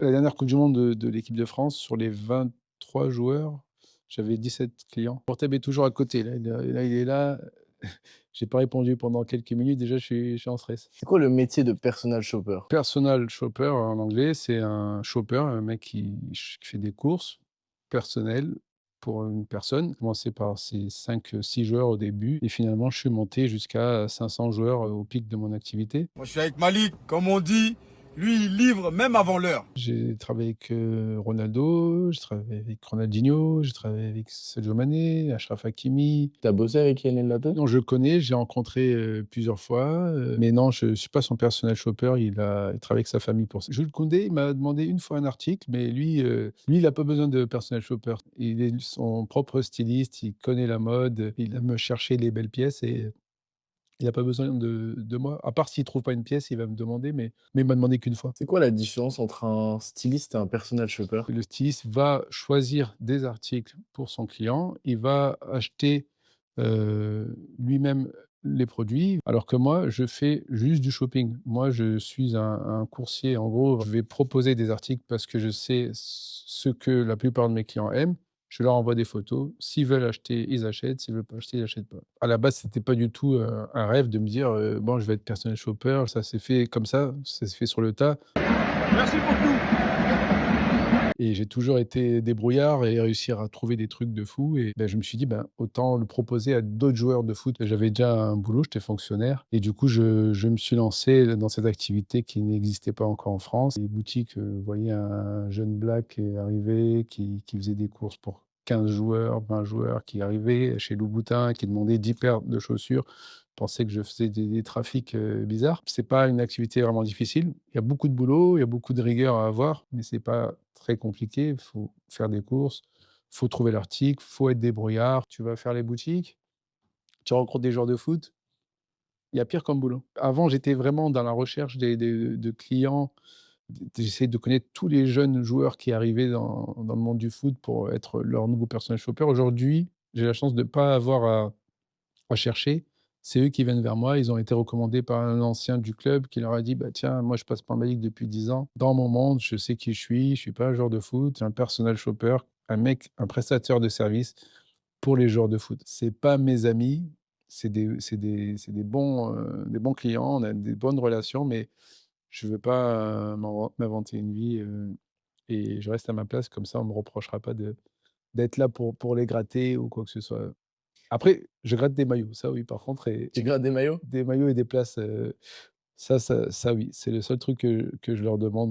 La dernière coupe du monde de l'équipe de France, sur les 23 joueurs, j'avais 17 clients. Le portable est toujours à côté, là, il est là. J'ai pas répondu pendant quelques minutes, déjà je suis en stress. C'est quoi le métier de personal shopper? Personal shopper en anglais, c'est un shopper, un mec qui fait des courses personnelles pour une personne. J'ai commencé par ces 5, 6 joueurs au début et finalement je suis monté jusqu'à 500 joueurs, au pic de mon activité. Moi, je suis avec Malik, comme on dit. Lui, il livre même avant l'heure. J'ai travaillé avec, Ronaldo, j'ai travaillé avec Ronaldinho, j'ai travaillé avec Sadio Mané, Achraf Hakimi. Tu as bossé avec Kylian Mbappé? Non, je le connais, je l'ai rencontré, plusieurs fois, mais non, je suis pas son personal shopper, il travaille avec sa famille pour ça. Jules Koundé, il m'a demandé une fois un article, mais lui, il a pas besoin de personal shopper. Il est son propre styliste, il connaît la mode, il aime chercher les belles pièces et il a pas besoin de moi. À part s'il trouve pas une pièce, il va me demander, mais il m'a demandé qu'une fois. C'est quoi la différence entre un styliste et un personal shopper? Le styliste va choisir des articles pour son client, il va acheter, lui-même les produits, alors que moi, je fais juste du shopping. Moi, je suis un coursier. En gros, je vais proposer des articles parce que je sais ce que la plupart de mes clients aiment. Je leur envoie des photos. S'ils veulent acheter, ils achètent. S'ils veulent pas acheter, ils achètent pas. À la base, c'était pas du tout, un rêve de me dire, «Bon, je vais être personal shopper». Ça s'est fait comme ça s'est fait sur le tas. Merci pour tout. Et j'ai toujours été débrouillard et réussir à trouver des trucs de fou et je me suis dit: «Ben, autant le proposer à d'autres joueurs de foot». J'avais déjà un boulot, j'étais fonctionnaire et du coup, je me suis lancé dans cette activité qui n'existait pas encore en France. Les boutiques, voyaient un jeune black qui est arrivé, qui faisait des courses pour 15 joueurs, 20 joueurs, qui arrivait chez Louboutin, qui demandait 10 paires de chaussures, pensaient que je faisais des trafics, bizarres. C'est pas une activité vraiment difficile. Il y a beaucoup de boulot, il y a beaucoup de rigueur à avoir, mais c'est pas très compliqué. Il faut faire des courses, faut trouver l'article, faut être débrouillard. Tu vas faire les boutiques, tu rencontres des joueurs de foot, il y a pire comme boulot. Avant, j'étais vraiment dans la recherche des de clients. J'essayais de connaître tous les jeunes joueurs qui arrivaient dans le monde du foot pour être leur nouveau personnel shopper. Aujourd'hui, j'ai la chance de pas avoir à chercher. C'est eux qui viennent vers moi. Ils ont été recommandés par un ancien du club qui leur a dit: «Bah, tiens, moi, je passe par Malik depuis 10 ans. Dans mon monde, je sais qui je suis pas un joueur de foot, je suis un personal shopper, un mec, un prestataire de service pour les joueurs de foot». C'est pas mes amis, c'est des des bons clients, on a des bonnes relations, mais je veux pas, m'inventer une vie, et je reste à ma place, comme ça on me reprochera pas d'être là pour les gratter ou quoi que ce soit. Après, je gratte des maillots, ça oui, par contre et Tu grattes des maillots? des maillots et des places, ça oui, c'est le seul truc que je leur demande.